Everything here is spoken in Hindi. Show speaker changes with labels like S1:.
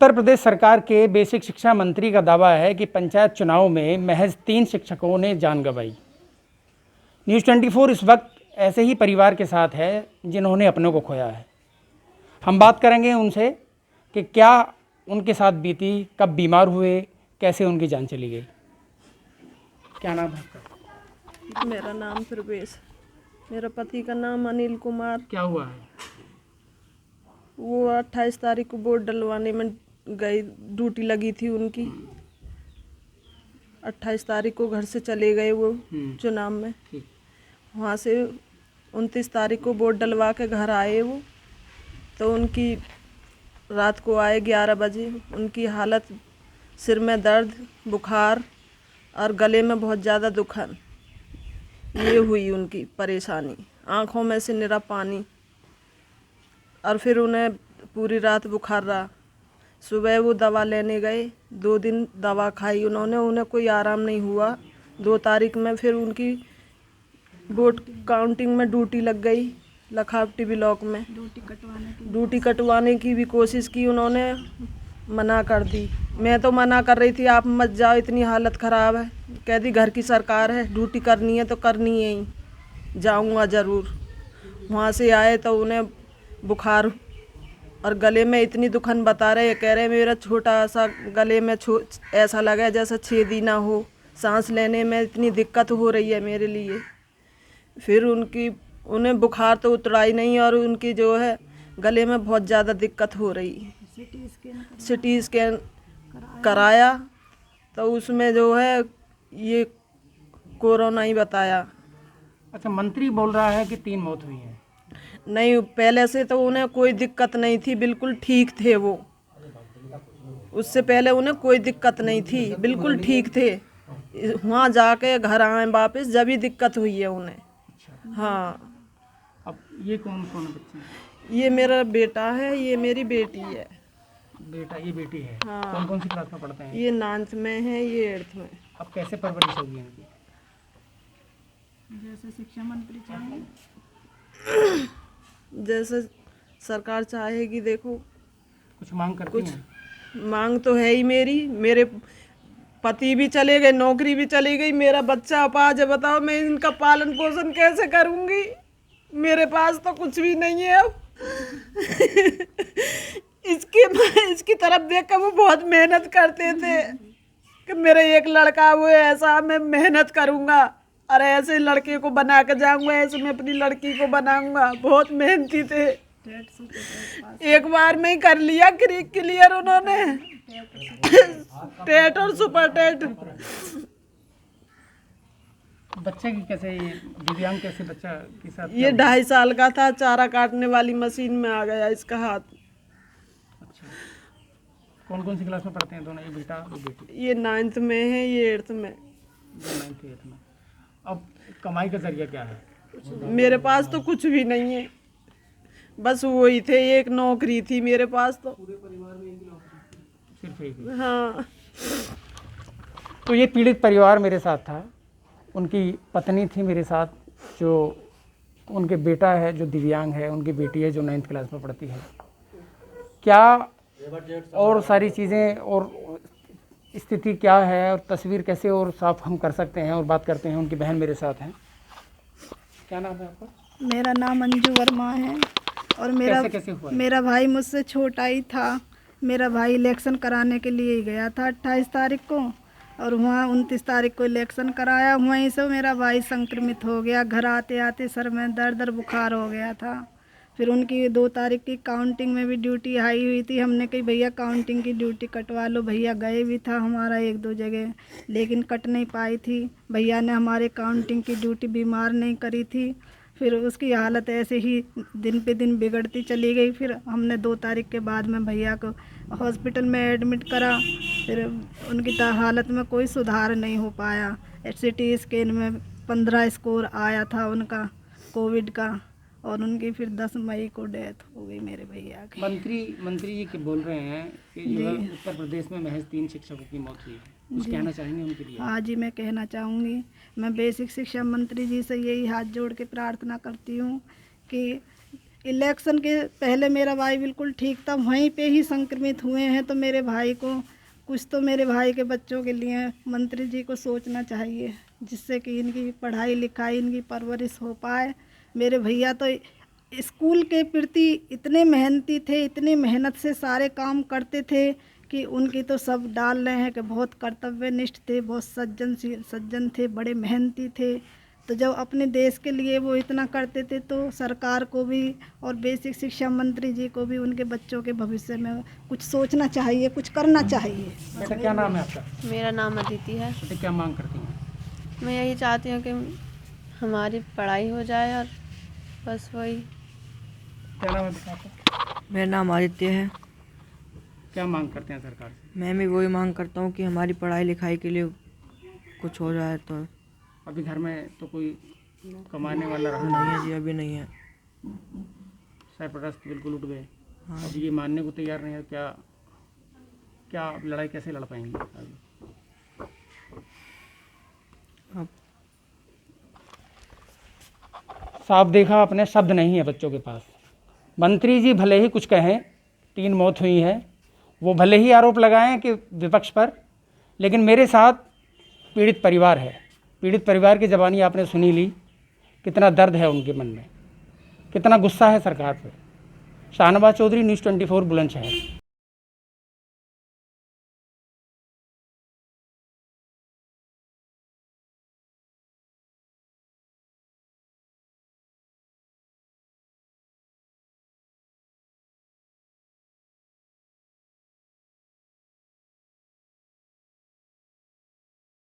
S1: उत्तर प्रदेश सरकार के बेसिक शिक्षा मंत्री का दावा है कि पंचायत चुनाव में महज 3 शिक्षकों ने जान गंवाई। न्यूज़ 24 इस वक्त ऐसे ही परिवार के साथ है जिन्होंने अपनों को खोया है। हम बात करेंगे उनसे कि क्या उनके साथ बीती, कब बीमार हुए, कैसे उनकी जान चली गई। क्या नाम है आपका?
S2: मेरा नाम प्रवेश, मेरा पति का नाम अनिल कुमार।
S1: क्या हुआ है?
S2: वो 28 तारीख को वोट डलवाने में गई, ड्यूटी लगी थी उनकी। 28 तारीख को घर से चले गए वो चुनाव में। वहाँ से 29 तारीख को वोट डलवा के घर आए वो, तो उनकी रात को आए 11 बजे। उनकी हालत, सिर में दर्द, बुखार और गले में बहुत ज़्यादा दुखन, ये हुई उनकी परेशानी। आँखों में से निरा पानी, और फिर उन्हें पूरी रात बुखार रहा। सुबह वो दवा लेने गए, 2 दिन दवा खाई उन्होंने, उन्हें कोई आराम नहीं हुआ। 2 तारीख में फिर उनकी वोट काउंटिंग में ड्यूटी लग गई लखावटी ब्लॉक में। ड्यूटी कटवाने की भी कोशिश की उन्होंने, मना कर दी। मैं तो मना कर रही थी, आप मत जाओ, इतनी हालत ख़राब है। कह दी घर की सरकार है, ड्यूटी करनी है तो करनी है ही, जाऊँगा ज़रूर। वहाँ से आए तो उन्हें बुखार और गले में इतनी दुखन बता रहे, कह रहे मेरा छोटा सा गले में ऐसा लगा जैसा छेद ही ना हो, सांस लेने में इतनी दिक्कत हो रही है मेरे लिए। फिर उन्हें बुखार तो उतरा ही नहीं, और उनकी जो है गले में बहुत ज़्यादा दिक्कत हो रही। सिटी स्कैन कराया तो उसमें जो है ये कोरोना ही बताया।
S1: अच्छा, मंत्री बोल रहा है कि 3 मौत हुई है।
S2: नहीं, पहले से तो उन्हें कोई दिक्कत नहीं थी, बिल्कुल ठीक थे वो। उससे पहले उन्हें कोई दिक्कत नहीं थी, बिल्कुल ठीक थे। वहाँ जाके घर आए वापस, जब ही दिक्कत हुई है उन्हें। हाँ।
S1: अब ये कौन कौन बच्चे हैं?
S2: ये मेरा बेटा है, ये मेरी बेटी है।
S1: बेटा, ये बेटी है।
S2: हाँ।
S1: कौन कौन सी क्लास में पढ़ते हैं?
S2: ये 9th में है, ये 8th में।
S1: अब कैसे परवरिश होगी इनकी?
S3: जैसे शिक्षा मंत्री चाहें,
S2: जैसे सरकार चाहेगी। देखो,
S1: कुछ मांग करती
S2: कुछ
S1: हैं?
S2: मांग तो है ही मेरी। मेरे पति भी चले गए, नौकरी भी चली गई, मेरा बच्चा अपाज है। बताओ मैं इनका पालन पोषण कैसे करूंगी? मेरे पास तो कुछ भी नहीं है अब। इसकी तरफ देख कर वो बहुत मेहनत करते थे कि मेरा एक लड़का हुआ, ऐसा मैं मेहनत करूंगा और ऐसे लड़के को बना के जाऊंगा, ऐसे मैं अपनी लड़की को बनाऊंगा। बहुत मेहनती थे। एक बार में ही कर लिया क्लियर उन्होंने, टेट और सुपर टेट।
S1: बच्चे की कैसे, ये दिव्यांग कैसे बच्चा के साथ?
S2: ये 2.5 साल का था, चारा काटने वाली मशीन में आ गया इसका हाथ।
S1: अच्छा, कौन कौन सी क्लास में पढ़ते हैं दोनों, ये बेटा और बेटी?
S2: ये 9th में है, ये 8th में।
S1: 9th 8th में। अब कमाई का जरिया क्या है?
S2: मेरे पास तो कुछ भी नहीं है, बस वही थे, एक नौकरी थी मेरे पास तो।
S1: सिर्फ एक ही?
S2: हाँ।
S1: तो ये पीड़ित परिवार मेरे साथ था। उनकी पत्नी थी मेरे साथ, जो उनके बेटा है जो दिव्यांग है, उनकी बेटी है जो 9th क्लास में पढ़ती है। क्या और सारी चीज़ें और स्थिति क्या है और तस्वीर कैसे और साफ हम कर सकते हैं, और बात करते हैं। उनकी बहन मेरे साथ हैं। क्या नाम है आपका?
S3: मेरा नाम अंजू वर्मा है। और
S1: कैसे हुआ?
S3: मेरा भाई मुझसे छोटा ही था। मेरा भाई इलेक्शन कराने के लिए ही गया था 28 तारीख को, और वहाँ 29 तारीख को इलेक्शन कराया। वहीं से मेरा भाई संक्रमित हो गया। घर आते आते सर में दर्द और बुखार हो गया था। फिर उनकी 2 तारीख की काउंटिंग में भी ड्यूटी आई हुई थी। हमने कही भैया काउंटिंग की ड्यूटी कटवा लो। भैया गए भी था हमारा 1-2 जगह, लेकिन कट नहीं पाई थी। भैया ने हमारे काउंटिंग की ड्यूटी बीमार नहीं करी थी। फिर उसकी हालत ऐसे ही दिन पे दिन बिगड़ती चली गई। फिर हमने 2 तारीख के बाद में भैया को हॉस्पिटल में एडमिट करा। फिर उनकी हालत में कोई सुधार नहीं हो पाया। सिटी स्कैन में 15 स्कोर आया था उनका कोविड का, और उनकी फिर 10 मई को डेथ हो गई मेरे भैया की।
S1: मंत्री जी के बोल रहे हैं कि जो है उत्तर प्रदेश में महज 3 शिक्षकों की मौत हुई है। कुछ कहना चाहेंगे उनके लिए?
S3: हाँ जी, मैं कहना चाहूँगी। मैं बेसिक शिक्षा मंत्री जी से यही हाथ जोड़ के प्रार्थना करती हूँ कि इलेक्शन के पहले मेरा भाई बिल्कुल ठीक था, वहीं पे ही संक्रमित हुए हैं। तो मेरे भाई को कुछ तो मेरे भाई के बच्चों के लिए मंत्री जी को सोचना चाहिए, जिससे कि इनकी पढ़ाई लिखाई इनकी परवरिश हो पाए। मेरे भैया तो स्कूल के प्रति इतने मेहनती थे, इतनी मेहनत से सारे काम करते थे कि उनकी तो सब डाल रहे हैं कि बहुत कर्तव्यनिष्ठ थे, बहुत सज्जन थे, बड़े मेहनती थे। तो जब अपने देश के लिए वो इतना करते थे तो सरकार को भी और बेसिक शिक्षा मंत्री जी को भी उनके बच्चों के भविष्य में कुछ सोचना चाहिए, कुछ करना चाहिए।
S1: बेटा क्या नाम है आपका?
S4: मेरा नाम अदिति है।
S1: बेटा क्या मांग करती हैं?
S4: मैं यही चाहती हूँ कि हमारी पढ़ाई हो जाए और बस वही।
S1: क्या नाम है बेटा आपका?
S5: मेरा नाम आदित्य है।
S1: क्या मांग करते हैं सरकार से?
S5: मैं भी वही मांग करता हूँ कि हमारी पढ़ाई लिखाई के लिए कुछ हो जाए। तो
S1: अभी घर में तो कोई कमाने वाला रहा
S5: नहीं है जी, अभी नहीं है।
S1: सरपरस्त बिल्कुल उठ गए।
S5: हाँ।
S1: अब ये मानने को तैयार नहीं है। क्या क्या आप लड़ाई कैसे लड़ पाएंगे आगे?
S5: अब
S1: साफ देखा आपने, शब्द नहीं है बच्चों के पास। मंत्री जी भले ही कुछ कहें, 3 मौत हुई है, वो भले ही आरोप लगाएं कि विपक्ष पर, लेकिन मेरे साथ पीड़ित परिवार है। पीड़ित परिवार की ज़बानी आपने सुनी ली, कितना दर्द है उनके मन में, कितना गुस्सा है सरकार पर। शाहनवाज चौधरी, न्यूज़ 24 बुलंदशहर।